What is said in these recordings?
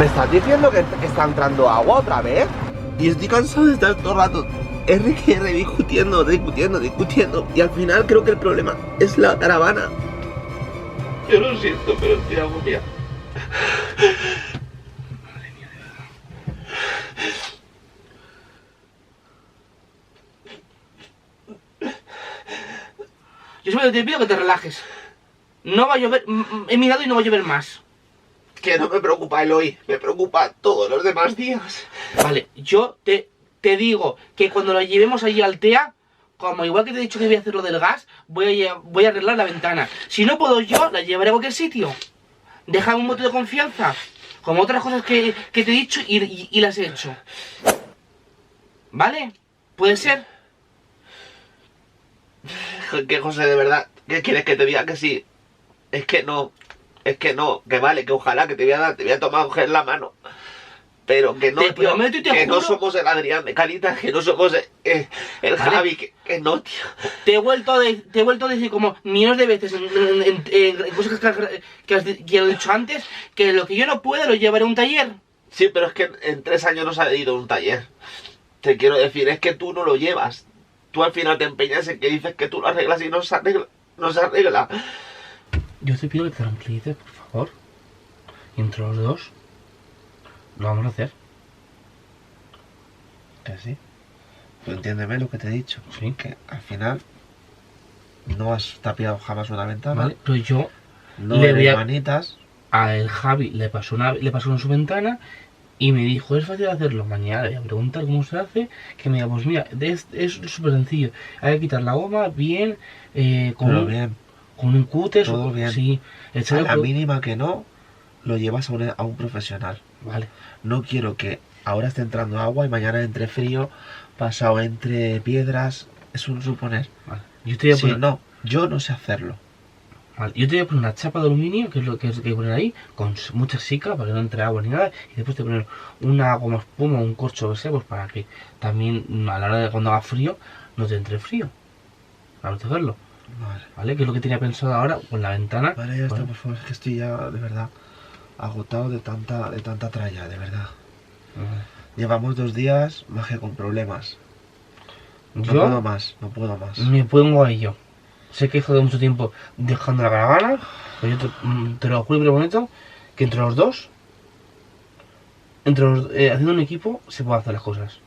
¿Me estás diciendo que está entrando agua otra vez? Y estoy cansado de estar todo el rato R discutiendo. Y al final creo que el problema es la caravana. Yo lo siento, pero estoy agobiado. Madre mía, de verdad. Yo solo te pido que te relajes. No va a llover, he mirado y no va a llover más. Que no me preocupa el hoy, me preocupa todos los demás días. Vale, yo te digo que cuando la llevemos allí al TEA, como igual que te he dicho que voy a hacer lo del gas, voy a arreglar la ventana. Si no puedo yo, la llevaré a cualquier sitio. Déjame un voto de confianza, como otras cosas que te he dicho y las he hecho. ¿Vale? ¿Puede ser? Que José, de verdad, ¿qué quieres que te diga que sí? Es que no, que vale, que ojalá que te voy a tomar un gel la mano. Pero que no, te tío, prometo y te que juro, no somos el Adrián de Caritas, que no somos el ¿vale? Javi, que no, tío. Te he vuelto a decir como millones de veces en cosas que has dicho antes, que lo que yo no puedo lo llevaré a un taller. Sí, pero es que en 3 años no se ha ido a un taller. Te quiero decir, es que tú no lo llevas. Tú al final te empeñas en que dices que tú lo arreglas y no se arregla. Yo te pido que te tranquilices, por favor. Y entre los dos lo vamos a hacer. Que sí. Pero entiéndeme lo que te he dicho. Sí. Que al final no has tapiado jamás una ventana. Vale, pero yo No le eres voy a... manitas. A el Javi le pasó en su ventana y me dijo, es fácil hacerlo. Mañana le voy a preguntar cómo se hace. Que me diga, pues mira, es súper sencillo. Hay que quitar la goma bien, Pero bien. con un cúter. Todo bien. Sí. A la mínima que no, lo llevas a un profesional. Vale. No quiero que ahora esté entrando agua y mañana entre frío, pasado entre piedras. Es un suponer. Vale. Yo te voy a poner... no, yo no sé hacerlo. Vale. Yo te voy a poner una chapa de aluminio, que es lo que hay que poner ahí, con mucha sica para que no entre agua ni nada. Y después te voy a poner una goma espuma, un corcho que sea, pues para que también a la hora de cuando haga frío, no te entre frío. Para protegerlo. Vale. ¿Vale? Que es lo que tenía pensado ahora con la ventana. Vale, ya está, Bueno. por favor. Es que estoy ya, de verdad, agotado de tanta tralla, de verdad. Vale. Llevamos 2 días más que con problemas. No Yo puedo más. me pongo a ello. Sé que he jodido mucho tiempo dejando la caravana, pero yo te lo juro y te prometo que entre los dos, haciendo un equipo, se pueden hacer las cosas.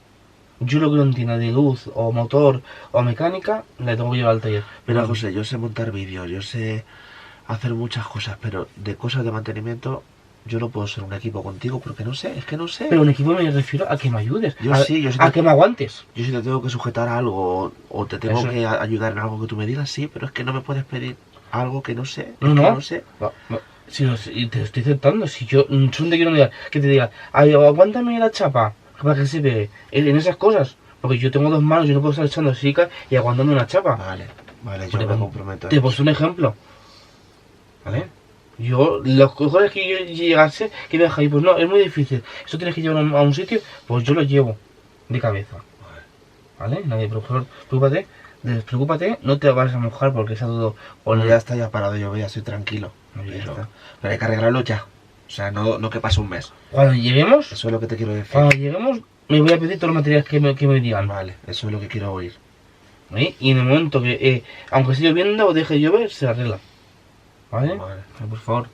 Yo lo que no entienda de luz, o motor, o mecánica, le tengo que llevar al taller. Pero José, yo sé montar vídeos, yo sé hacer muchas cosas, pero de cosas de mantenimiento yo no puedo ser un equipo contigo porque no sé, es que no sé. Pero un equipo me refiero a que me ayudes, Yo sí a que me aguantes. Yo si te tengo que sujetar a algo o te tengo Eso. que ayudar en algo que tú me digas, sí, pero es que no me puedes pedir algo que no sé. No, es no. que no sé. Si te estoy aceptando, si yo solo te quiero mirar, que te diga, "Ay, aguántame la chapa, para que se pegue", en esas cosas. Porque yo tengo 2 manos, yo no puedo estar echando sica y aguantando una chapa. Vale, yo me comprometo. Te he puesto un ejemplo. ¿Vale? Yo, los cojones que yo llegase, que me dejáis, pues no, es muy difícil. Eso tienes que llevar a un sitio, pues yo lo llevo de cabeza. ¿Vale? Nadie, por favor, despreocúpate, no te vas a mojar porque está todo... Bueno, ya está, ya parado de llover, ya estoy tranquilo. Pero hay que arreglarlo ya. O sea, no que pase un mes. cuando lleguemos, Eso es lo que te quiero decir. me voy a pedir todos los materiales que me digan. Vale, eso es lo que quiero oír. ¿Vale? Y en el momento que, aunque esté lloviendo o deje de llover, se arregla. ¿Vale? Vale. Por favor.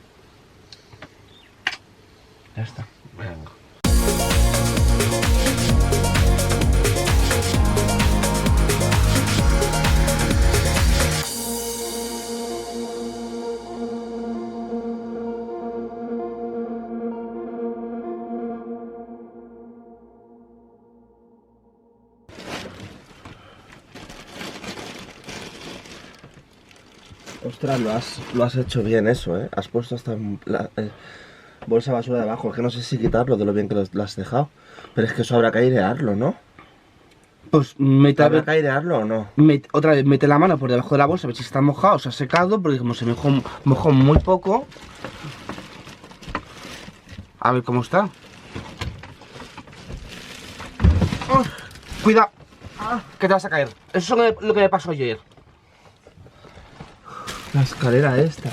Ya está. Venga. Ostras, lo has hecho bien eso, ¿eh? Has puesto hasta la bolsa de basura debajo. Es que no sé si quitarlo de lo bien que lo has dejado. Pero es que eso habrá que airearlo, ¿no? Pues ¿Habrá que airearlo o no? otra vez mete la mano por debajo de la bolsa, a ver si está mojado, se ha secado, porque como se mojó muy poco. A ver cómo está. Cuidado, que te vas a caer. Eso es lo que me pasó ayer. La escalera esta.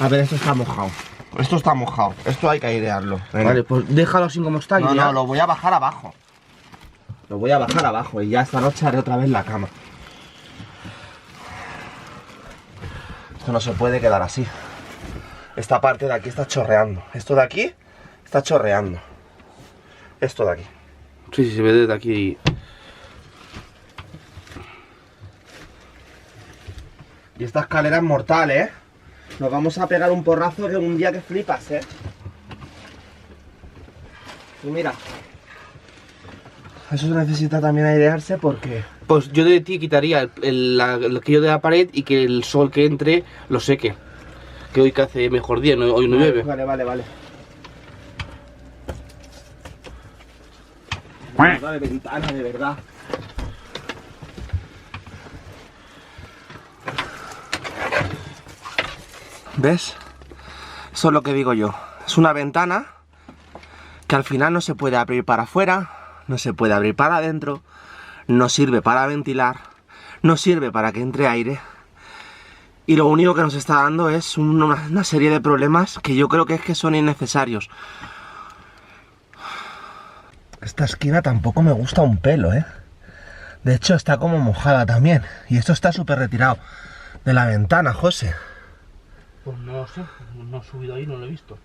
A ver, esto está mojado. Esto está mojado, esto hay que airearlo. Venga. Vale, pues déjalo así como está. No, y ya. no, lo voy a bajar abajo. Lo voy a bajar abajo y ya esta noche haré otra vez la cama. Esto no se puede quedar así. Esta parte de aquí está chorreando. Esto de aquí está chorreando. Esto de aquí. Sí, sí, se ve desde aquí. Y esta escalera es mortal, ¿eh? Nos vamos a pegar un porrazo que un día que flipas, ¿eh? Y mira. Eso necesita también airearse porque... Pues yo de ti quitaría el aquello de la pared y que el sol que entre lo seque. Que hoy que hace mejor día, hoy no llueve. Vale. Vale, ventana, de verdad. ¿Ves? Eso es lo que digo yo. Es una ventana que al final no se puede abrir para afuera, no se puede abrir para adentro, no sirve para ventilar, no sirve para que entre aire. Y lo único que nos está dando es una serie de problemas que yo creo que es que son innecesarios. Esta esquina tampoco me gusta un pelo, ¿eh? De hecho está como mojada también. Y esto está súper retirado de la ventana, José. Pues no lo sé, no he subido ahí, no lo he visto.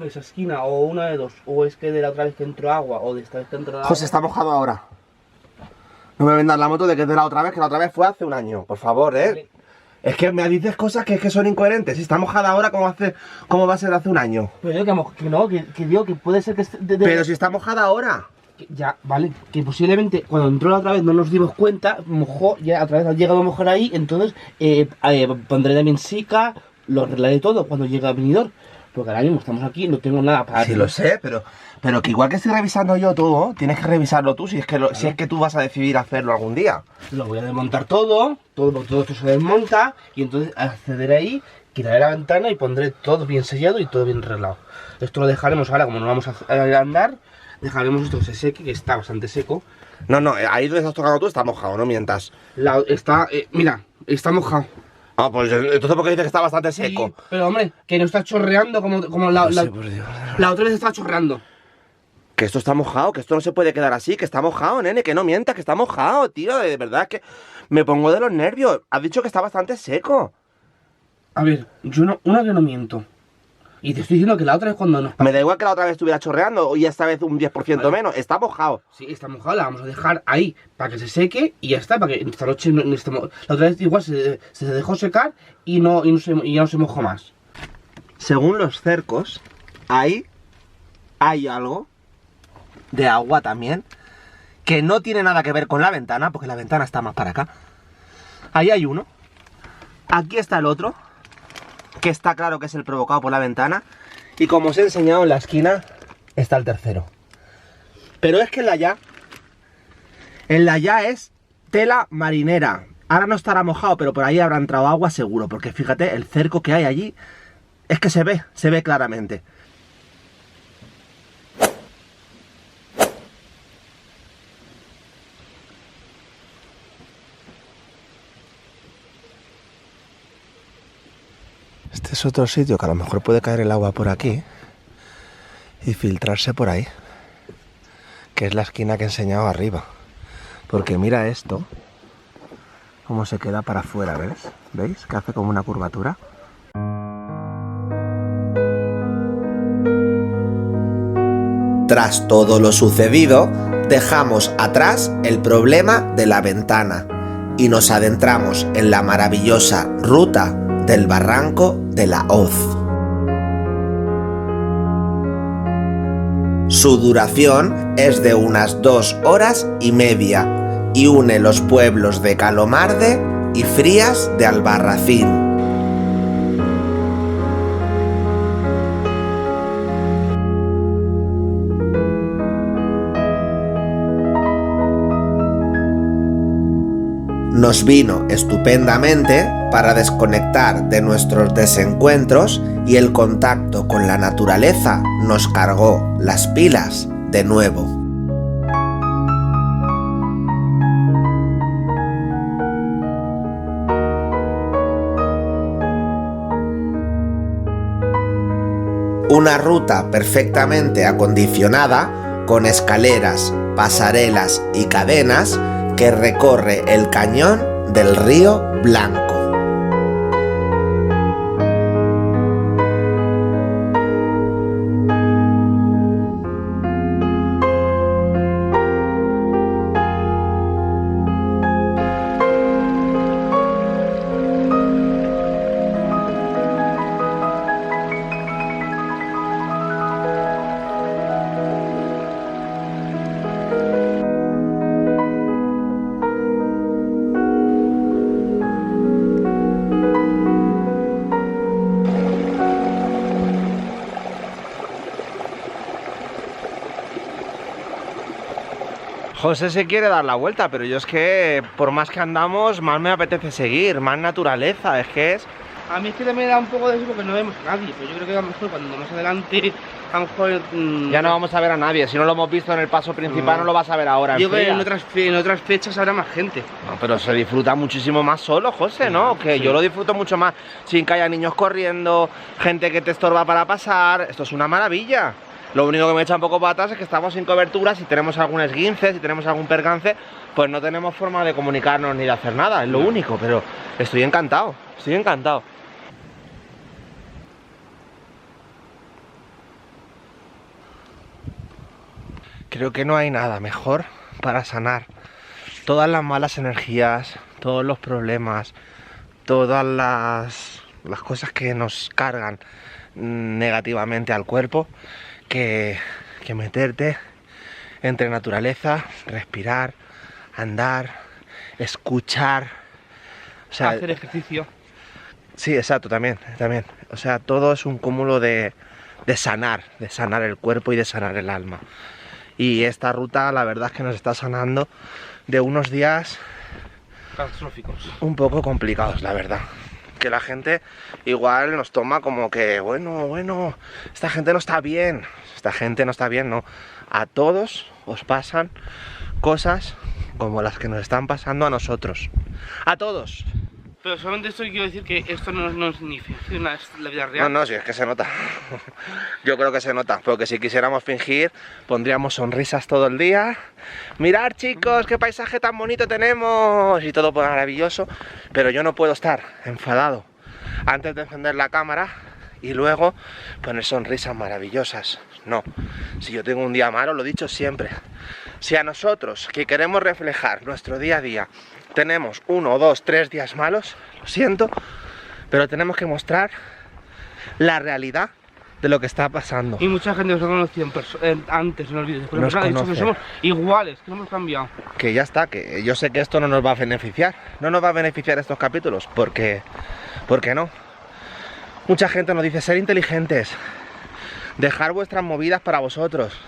Esa esquina, o una de dos, o es que de la otra vez que entró agua, o de esta vez que entró agua. José, está mojado ahora. No me vendas la moto de que es de la otra vez, que la otra vez fue hace un año. Por favor, ¿eh? Vale. Es que me dices cosas que son incoherentes. Si está mojada ahora, ¿cómo va a ser de hace un año? Pero digo que no, que digo que puede ser que esté Pero si está mojada ahora. Ya, vale, que posiblemente cuando entró la otra vez no nos dimos cuenta, mojó, ya otra vez ha llegado a mojar ahí, entonces pondré también Sica, lo arreglaré todo cuando llegue a venidor. Porque ahora mismo estamos aquí, no tengo nada para... Sí, lo sé, pero que igual que estoy revisando yo todo, tienes que revisarlo tú si es que tú vas a decidir hacerlo algún día. Lo voy a desmontar todo esto se desmonta, y entonces accederé ahí, quitaré la ventana y pondré todo bien sellado y todo bien arreglado. Esto lo dejaremos ahora, como no vamos a andar, dejaremos esto que se seque, que está bastante seco. No, ahí donde estás tocando tú está mojado, no mientas. Mira, está mojado. Ah, pues entonces ¿por qué dices que está bastante seco? Sí, pero hombre, que no está chorreando como la otra vez estaba chorreando. Que esto está mojado, que esto no se puede quedar así, que está mojado, nene, que no mientas, que está mojado, tío, de verdad que me pongo de los nervios. Has dicho que está bastante seco. A ver, yo no, una que no miento. Y te estoy diciendo que la otra vez cuando nos... Me da igual que la otra vez estuviera chorreando y esta vez un 10% menos, está mojado. Sí, está mojado, la vamos a dejar ahí para que se seque y ya está, para que esta noche no estemos... La otra vez igual se dejó secar y ya no se mojó más. Según los cercos, ahí hay algo de agua también, que no tiene nada que ver con la ventana, porque la ventana está más para acá. Ahí hay uno. Aquí está el otro, que está claro que es el provocado por la ventana. Y como os he enseñado en la esquina, está el tercero. Pero es que en la ya es tela marinera. Ahora no estará mojado, pero por ahí habrá entrado agua seguro, porque fíjate, el cerco que hay allí, es que se ve claramente. Este es otro sitio que a lo mejor puede caer el agua por aquí y filtrarse por ahí, que es la esquina que he enseñado arriba. Porque mira esto, cómo se queda para afuera, ¿ves? ¿Veis? Que hace como una curvatura. Tras todo lo sucedido, dejamos atrás el problema de la ventana y nos adentramos en la maravillosa ruta del barranco de la Hoz. Su duración es de unas 2 horas y media y une los pueblos de Calomarde y Frías de Albarracín. Nos vino estupendamente para desconectar de nuestros desencuentros y el contacto con la naturaleza nos cargó las pilas de nuevo. Una ruta perfectamente acondicionada con escaleras, pasarelas y cadenas que recorre el cañón del río Blanco. José se quiere dar la vuelta, pero yo es que por más que andamos, más me apetece seguir, más naturaleza, es que es... A mí es que también me da un poco de eso porque no vemos a nadie, pero yo creo que a lo mejor cuando más adelante, a lo mejor... Ya no vamos a ver a nadie, si no lo hemos visto en el paso principal no lo vas a ver ahora. Yo creo que en otras fechas habrá más gente. No, pero se disfruta muchísimo más solo, José, ¿no? Que sí. Yo lo disfruto mucho más sin que haya niños corriendo, gente que te estorba para pasar, esto es una maravilla. Lo único que me echa un poco para atrás es que estamos sin cobertura, si tenemos algún esguince, si tenemos algún percance, pues no tenemos forma de comunicarnos ni de hacer nada, es lo único, pero estoy encantado, estoy encantado. Creo que no hay nada mejor para sanar todas las malas energías, todos los problemas, todas las cosas que nos cargan negativamente al cuerpo que meterte entre naturaleza, respirar, andar, escuchar, o sea, hacer ejercicio. Sí, exacto, también. O sea, todo es un cúmulo de sanar el cuerpo y de sanar el alma. Y esta ruta, la verdad es que nos está sanando de unos días Catastróficos. un poco complicados, la verdad. Que la gente igual nos toma como que, bueno, esta gente no está bien. Esta gente no está bien, no. A todos os pasan cosas como las que nos están pasando a nosotros. A todos. Pero solamente esto quiero decir que esto no es ni ficción, es la vida real. No, sí, es que se nota. Yo creo que se nota, porque si quisiéramos fingir, pondríamos sonrisas todo el día. Mirad, chicos, qué paisaje tan bonito tenemos y todo maravilloso. Pero yo no puedo estar enfadado antes de encender la cámara y luego poner sonrisas maravillosas. No, si yo tengo un día malo, lo he dicho siempre. Si a nosotros, que queremos reflejar nuestro día a día, tenemos 1, 2, 3 días malos, lo siento, pero tenemos que mostrar la realidad de lo que está pasando. Y mucha gente nos ha conocido antes en los vídeos, pero nos ha dicho que somos iguales, que no hemos cambiado. Que ya está, que yo sé que esto no nos va a beneficiar, no nos va a beneficiar estos capítulos, porque no. Mucha gente nos dice ser inteligentes, dejar vuestras movidas para vosotros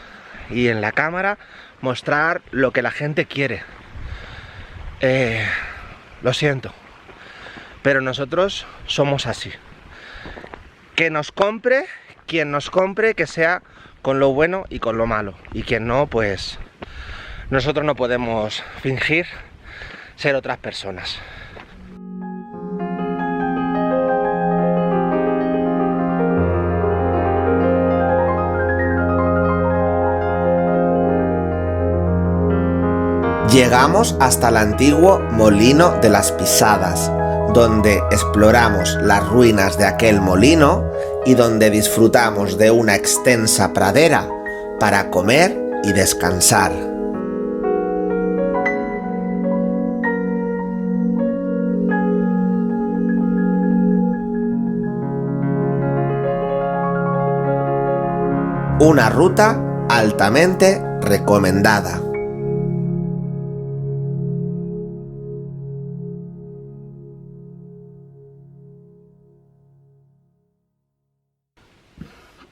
y en la cámara mostrar lo que la gente quiere. Lo siento, pero nosotros somos así. Que nos compre, quien nos compre, que sea con lo bueno y con lo malo. Y quien no, pues nosotros no podemos fingir ser otras personas. Llegamos hasta el antiguo Molino de las Pisadas, donde exploramos las ruinas de aquel molino y donde disfrutamos de una extensa pradera para comer y descansar. Una ruta altamente recomendada.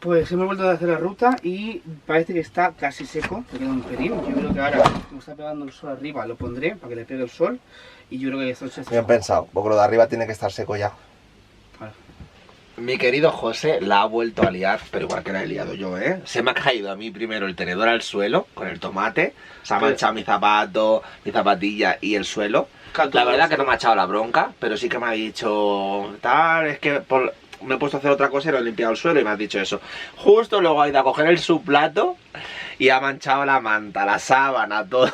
Pues hemos vuelto a hacer la ruta y parece que está casi seco, me queda un pelín. Yo creo que ahora, como está pegando el sol arriba, lo pondré para que le pegue el sol. Y yo creo que esto se Bien pensado, porque lo de arriba tiene que estar seco ya. Vale. Mi querido José la ha vuelto a liar, pero igual que la he liado yo, ¿eh? Se me ha caído a mí primero el tenedor al suelo con el tomate. Se ha manchado mi zapato, mi zapatilla y el suelo. La verdad que no me ha echado la bronca, pero sí que me ha dicho tal, es que me he puesto a hacer otra cosa y no he limpiado el suelo y me has dicho eso. Justo luego ha ido a coger su plato y ha manchado la manta, la sábana, todo.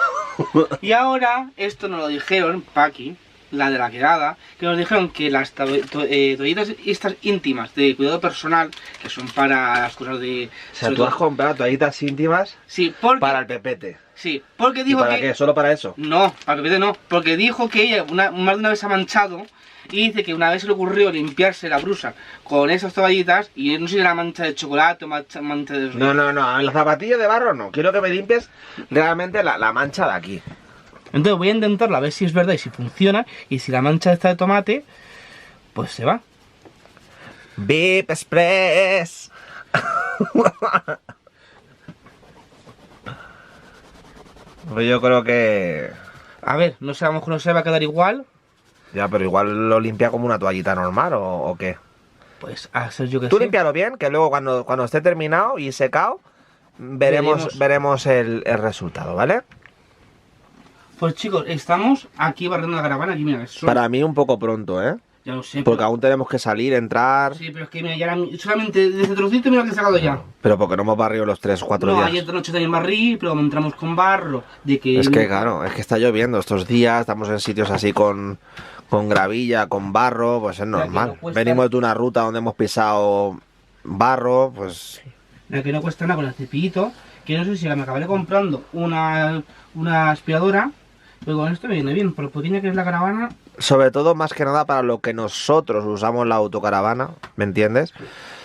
Y ahora, esto nos lo dijeron, Paqui, la de la quedada, que nos dijeron que las toallitas estas íntimas de cuidado personal, que son para las cosas de... O sea, tú has comprado toallitas íntimas Sí, porque... para el pepete. Sí, porque ¿Y dijo para que... qué? ¿Solo para eso? No, para el pepete no, porque dijo que ella más de una vez se ha manchado y dice que una vez se le ocurrió limpiarse la blusa con esas toallitas y no sé si era mancha de chocolate o mancha de... No, en la zapatilla de barro no. Quiero que me limpies realmente la mancha de aquí. Entonces voy a intentarlo a ver si es verdad y si funciona, y si la mancha esta de tomate, pues se va. Beep Express. Pues yo creo que... A ver, no sé, a lo mejor no se va a quedar igual. Ya, pero igual lo limpia como una toallita normal o qué. Pues a ser yo que Tú sé. límpialo bien, que luego cuando esté terminado y secado, veremos el resultado, ¿vale? Pues chicos, estamos aquí barriendo la caravana, aquí mira, eso, Para mí un poco pronto, ¿eh? ya lo sé. Porque pero, aún tenemos que salir, entrar... sí, pero es que mira, ya solamente desde trocito mira lo que he sacado ya. Pero porque no hemos barrido los 3 o 4 No, días. ayer de noche también barrí, pero como entramos con barro, de que... Es que claro, es que está lloviendo estos días, estamos en sitios así con gravilla, con barro, pues es normal. no cuesta- Venimos de una ruta donde hemos pisado barro, pues... La que no cuesta nada con el cepillito, que no sé si me acabaré comprando una aspiradora, pero con esto me viene bien, por lo pequeña que es la caravana. Sobre todo, más que nada, para lo que nosotros usamos la autocaravana, ¿me entiendes?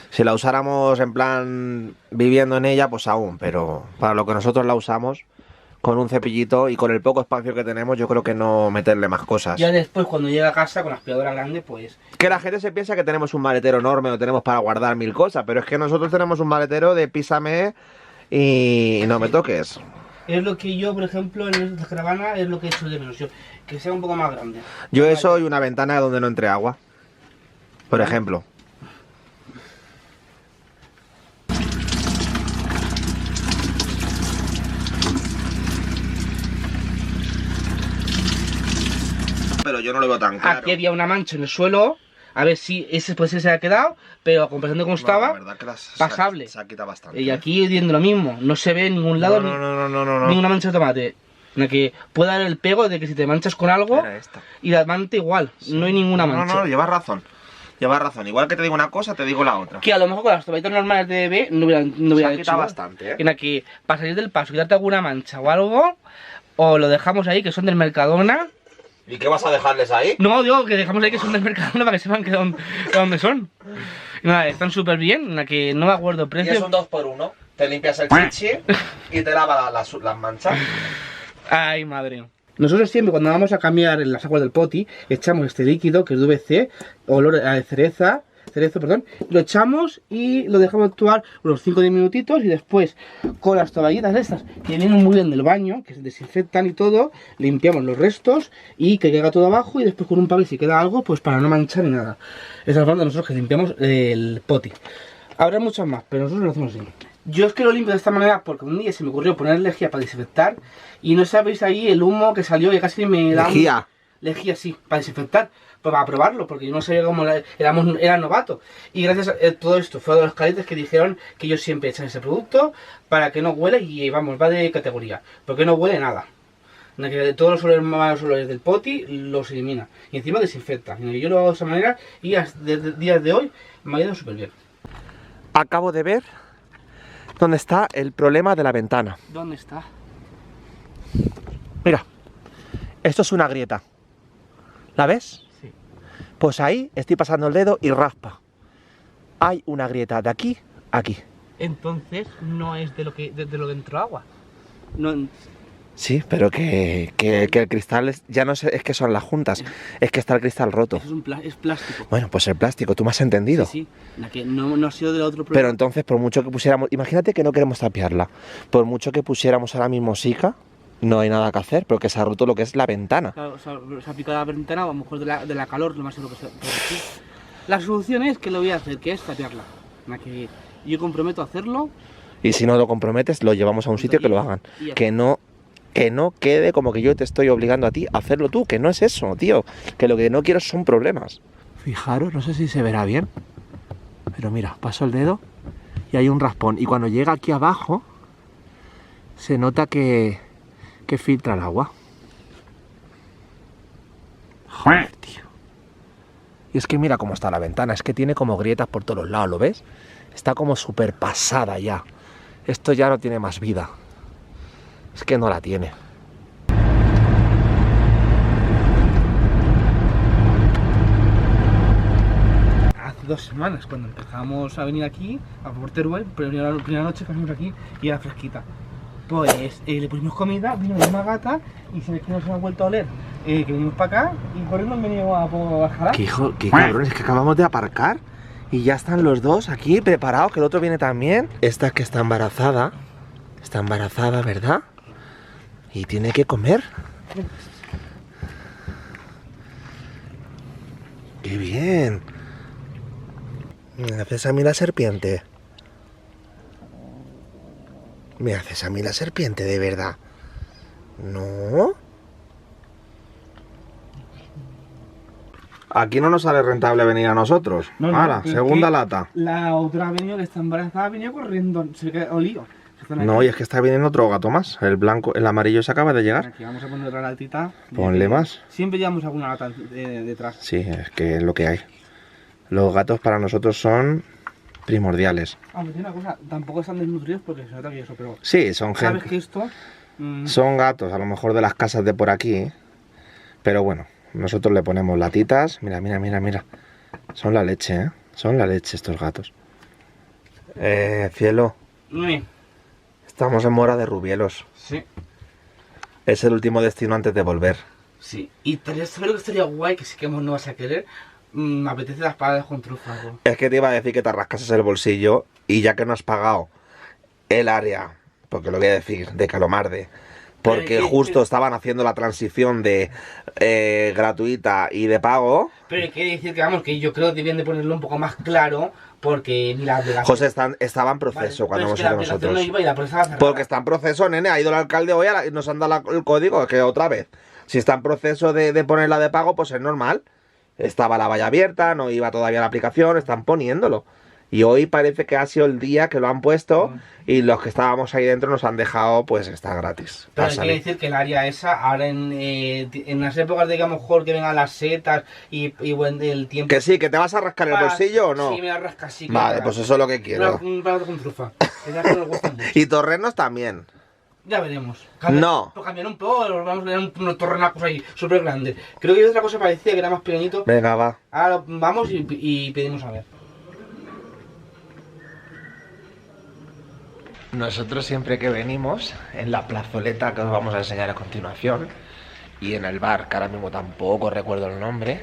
Si la usáramos en plan viviendo en ella, pues aún, pero para lo que nosotros la usamos, con un cepillito y con el poco espacio que tenemos, yo creo que no meterle más cosas. Ya después, cuando llegue a casa con la aspiradora grande, pues... Que la gente se piensa que tenemos un maletero enorme o tenemos para guardar 1000 cosas, pero es que nosotros tenemos un maletero de písame y no me toques. Es lo que yo, por ejemplo, en esta caravana, es lo que he hecho de menos yo, que sea un poco más grande. Yo eso y una ventana donde no entre agua, por ejemplo. Pero yo no lo veo tan claro. Aquí había una mancha en el suelo, a ver si ese pues se ha quedado, pero a comparación de cómo estaba, la verdad que pasable. se ha quitado bastante. y aquí viendo lo mismo, no se ve en ningún lado No. ninguna mancha de tomate. En la que puede dar el pego de que si te manchas con algo, Era esta. y la manta igual, no hay ninguna mancha. No, llevas razón. Llevas razón. Igual que te digo una cosa, te digo la otra. Que a lo mejor con las toallitas normales de bebé no hubiera Se ha hecho. quitado bastante, ¿eh? En la que para salir del paso, quitarte alguna mancha o algo, o lo dejamos ahí, que son del Mercadona. ¿Y qué vas a dejarles ahí? No, digo que dejamos ahí que son del Mercadona para que sepan que de dónde son. Y nada, están súper bien, en la que no me acuerdo Y precio. es un 2x1. Te limpias el chichi y te lava las manchas. Ay, madre. Nosotros siempre cuando vamos a cambiar las aguas del poti, echamos este líquido que es VC, olor a cerezo, lo echamos y lo dejamos actuar unos 5 o 10 minutitos y después con las toallitas estas que vienen muy bien del baño, que se desinfectan y todo, limpiamos los restos y que caiga todo abajo y después con un papel si queda algo, pues para no manchar ni nada. Esa es la forma de nosotros que limpiamos el poti. Habrá muchas más, pero nosotros lo hacemos así. Yo es que lo limpio de esta manera porque un día se me ocurrió poner lejía para desinfectar y no sabéis ahí el humo que salió que casi me da... Lejía. Lejía, sí, para desinfectar, para probarlo, porque yo no sabía cómo era novato. Y gracias a todo esto fue de los calientes que dijeron que ellos siempre echan ese producto para que no huela y vamos, va de categoría, porque no huele nada. En la que de todos los malos olores del poti los elimina y encima desinfecta. Y yo lo hago de esa manera y desde días de hoy me ha ido súper bien. Acabo de ver dónde está el problema de la ventana. ¿Dónde está? Mira, esto es una grieta. ¿La ves? Sí. Pues ahí estoy pasando el dedo y raspa. Hay una grieta de aquí a aquí. Entonces no es de lo que entró agua. No, Sí, pero que el cristal ya no es que son las juntas, es que está el cristal roto. eso es plástico. Bueno, pues el plástico, tú me has entendido. Sí, la que no ha sido del otro Pero problema. entonces, por mucho que pusiéramos, imagínate que no queremos tapiarla, por mucho que pusiéramos ahora mismo Sica, no hay nada que hacer, porque se ha roto lo que es la ventana. Claro, se ha picado la ventana, o a lo mejor de la calor, lo más seguro que sea. Pero sí. La solución es que lo voy a hacer, que es tapiarla. La que yo comprometo a hacerlo. Y si no lo comprometes, lo llevamos a un sitio que lo hagan. Y ya. Que no quede como que yo te estoy obligando a ti a hacerlo tú, que no es eso, tío. Que lo que no quiero son problemas. Fijaros, no sé si se verá bien. Pero mira, paso el dedo y hay un raspón. Y cuando llega aquí abajo, se nota que filtra el agua. Joder, tío. Y es que mira cómo está la ventana, es que tiene como grietas por todos los lados, ¿lo ves? Está como súper pasada ya. Esto ya no tiene más vida. Es que no la tiene. Hace 2 semanas, cuando empezamos a venir aquí, a por Teruel, primera noche que venimos aquí y era fresquita. Pues le pusimos comida, vino una gata y se ve que nos ha vuelto a oler. Que venimos para acá y por eso nos venimos a bajar. Qué cabrones, es que acabamos de aparcar y ya están los dos aquí preparados, que el otro viene también. Esta que está embarazada, ¿verdad? Y tiene que comer. ¡Qué bien! ¿Me haces a mí la serpiente? ¿Me haces a mí la serpiente de verdad? ¿No? Aquí no nos sale rentable venir a nosotros. Ahora, segunda lata. La otra ha venido, que está embarazada, ha venido corriendo, se ve que ha olido. No, y es que está viniendo otro gato más. El blanco, el amarillo se acaba de llegar. Aquí vamos a poner otra latita. Ponle más. Siempre llevamos alguna lata detrás. Sí, es que es lo que hay. Los gatos para nosotros son primordiales. Aunque tiene una cosa, tampoco están desnutridos porque se nota que eso, pero... Sí, son gente. ¿Sabes que esto? Son gatos, a lo mejor de las casas de por aquí. Pero bueno, nosotros le ponemos latitas. Mira, mira, mira, mira. Son la leche, ¿eh? Son la leche estos gatos. Cielo. Estamos en Mora de Rubielos. Sí. Es el último destino antes de volver. Sí. Y ¿sabes lo que estaría guay? Que sí que no vas a querer. Me apetece las paradas con trufa. Es que te iba a decir que te rascases el bolsillo y ya que no has pagado el área, porque lo voy a decir, de Calomarde, porque justo estaban haciendo la transición de gratuita y de pago. Pero hay que decir que vamos, que yo creo que debían de ponerlo un poco más claro, porque ni la aplicación... José, estaba en proceso, vale, cuando hemos ido nosotros. No iba y la estaba cerrada. Porque está en proceso, nene, ha ido el alcalde hoy y nos han dado el código, que otra vez. Si está en proceso de ponerla de pago, pues es normal. Estaba la valla abierta, no iba todavía la aplicación, están poniéndolo. Y hoy parece que ha sido el día que lo han puesto y los que estábamos ahí dentro nos han dejado, pues está gratis. Pero hay que decir que el área esa, ahora en las épocas de que a lo mejor que vengan las setas y buen el tiempo... Que sí, que te vas a rascar el bolsillo o no. Sí, me voy a rascar, sí. Vale, pues eso es lo que quiero. Un plato con trufa. Que nos gusta mucho. Y torrenos también. Ya veremos. No. Pues cambiar un poco, vamos a ver unos torrenacos ahí súper grandes. Creo que hay otra cosa parecida que era más pequeñito. Venga, va. Ahora vamos y pedimos a ver. Nosotros siempre que venimos, en la plazoleta que os vamos a enseñar a continuación, y en el bar, que ahora mismo tampoco recuerdo el nombre,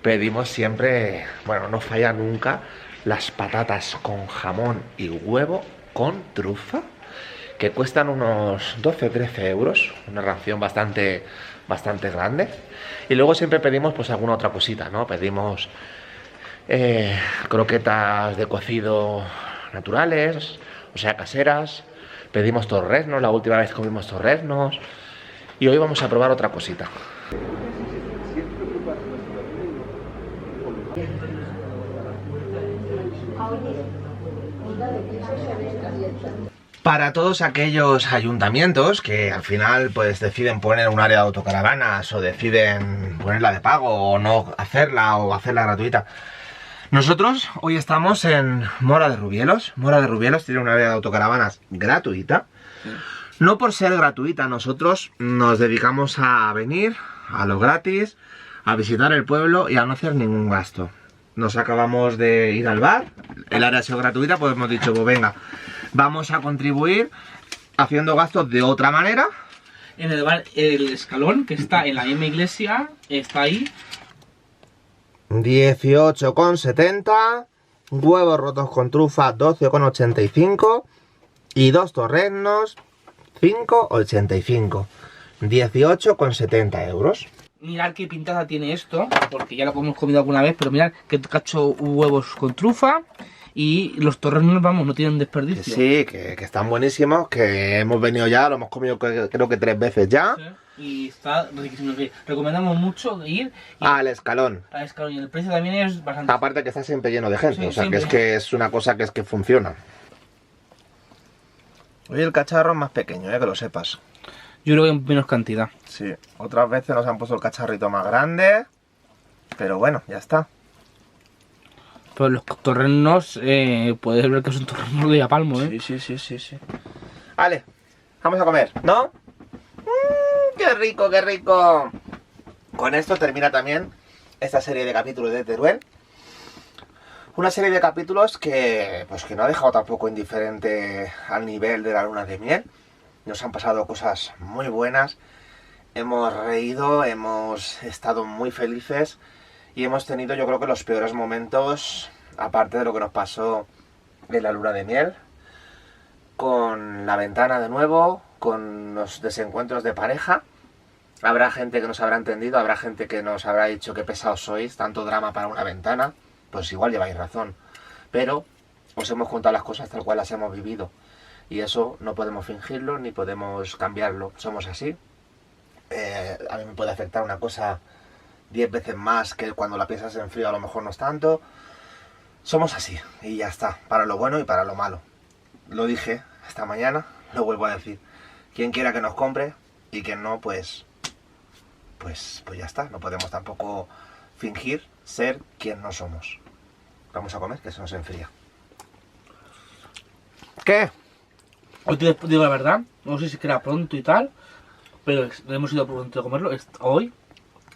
pedimos siempre, bueno, no falla nunca, las patatas con jamón y huevo con trufa, que cuestan unos 12 o 13 euros, una ración bastante grande. Y luego siempre pedimos pues alguna otra cosita, ¿no? Pedimos croquetas de cocido naturales, o sea, caseras. Pedimos torreznos, la última vez comimos torreznos. Y hoy vamos a probar otra cosita. Para todos aquellos ayuntamientos que al final pues deciden poner un área de autocaravanas o deciden ponerla de pago o no hacerla o hacerla gratuita, nosotros hoy estamos en Mora de Rubielos. Mora de Rubielos tiene un área de autocaravanas gratuita. No por ser gratuita, nosotros nos dedicamos a venir a lo gratis, a visitar el pueblo y a no hacer ningún gasto. Nos acabamos de ir al bar, el área ha sido gratuita, pues hemos dicho, pues venga, vamos a contribuir haciendo gastos de otra manera. En el bar, el escalón, que está en la misma iglesia, está ahí. 18,70, huevos rotos con trufa 12,85 y 2 torreznos 5,85, 18,70 euros. Mirad qué pintada tiene esto, porque ya lo hemos comido alguna vez, pero mirad qué cacho huevos con trufa Y los torrenos, vamos, no tienen desperdicio. Sí, que están buenísimos, que hemos venido ya, lo hemos comido creo que 3 veces ya. Sí. Y está riquísimo. Recomendamos mucho ir Al Escalón. a Escalón. Y el precio también es bastante... Aparte que está siempre lleno de gente, Sí, o sea siempre. que es que es una cosa que es que funciona. Hoy el cacharro es más pequeño, que lo sepas. Yo creo que en menos cantidad. Sí, otras veces nos han puesto el cacharrito más grande, pero bueno, ya está. Pero los torrenos, puedes ver que son torrenos de Yapalmo, ¿eh? Sí. Vale, vamos a comer, ¿no? ¡Qué rico, qué rico! Con esto termina también esta serie de capítulos de Teruel. Una serie de capítulos que, pues, que no ha dejado tampoco indiferente al nivel de la luna de miel. Nos han pasado cosas muy buenas. Hemos reído, hemos estado muy felices y hemos tenido, yo creo que los peores momentos, aparte de lo que nos pasó en la luna de miel, con la ventana de nuevo, con los desencuentros de pareja. Habrá gente que nos habrá entendido, habrá gente que nos habrá dicho qué pesados sois, tanto drama para una ventana. Pues igual lleváis razón, pero os hemos contado las cosas tal cual las hemos vivido y eso no podemos fingirlo ni podemos cambiarlo, somos así. A mí me puede afectar una cosa 10 veces más que cuando la piensas en frío, a lo mejor no es tanto. Somos así y ya está, para lo bueno y para lo malo. Lo dije esta mañana, lo vuelvo a decir. Quien quiera que nos compre y quien no, pues ya está. No podemos tampoco fingir ser quien no somos. Vamos a comer, que se nos enfría. ¿Qué? Hoy te digo la verdad, no sé si queda pronto y tal, pero hemos ido pronto a comerlo. Hoy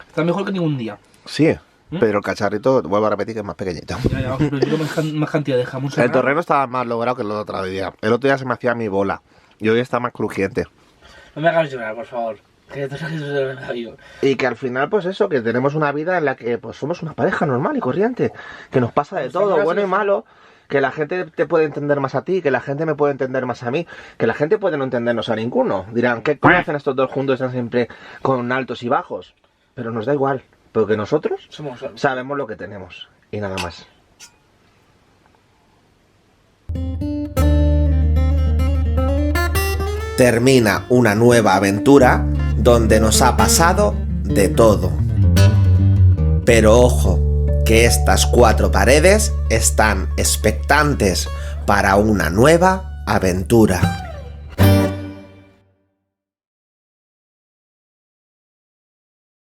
está mejor que ningún día. Sí, pero el cacharrito, vuelvo a repetir, que es más pequeñito. Ya, pero quiero más cantidad de jamón El serrano. torreno estaba más logrado que el otro día. El otro día se me hacía mi bola y hoy está más crujiente. No me hagas llorar, por favor. Que tú sabes que eso es verdad. Y que al final, pues eso, que tenemos una vida en la que pues somos una pareja normal y corriente, que nos pasa de Pues todo, ahora bueno sí, y malo, que la gente te puede entender más a ti, que la gente me puede entender más a mí, que la gente puede no entendernos a ninguno. Dirán, ¿qué coño hacen estos dos juntos? Están siempre con altos y bajos. Pero nos da igual, porque nosotros Somos sabemos lo que tenemos y nada más. Termina una nueva aventura donde nos ha pasado de todo. Pero ojo, que estas 4 paredes están expectantes para una nueva aventura.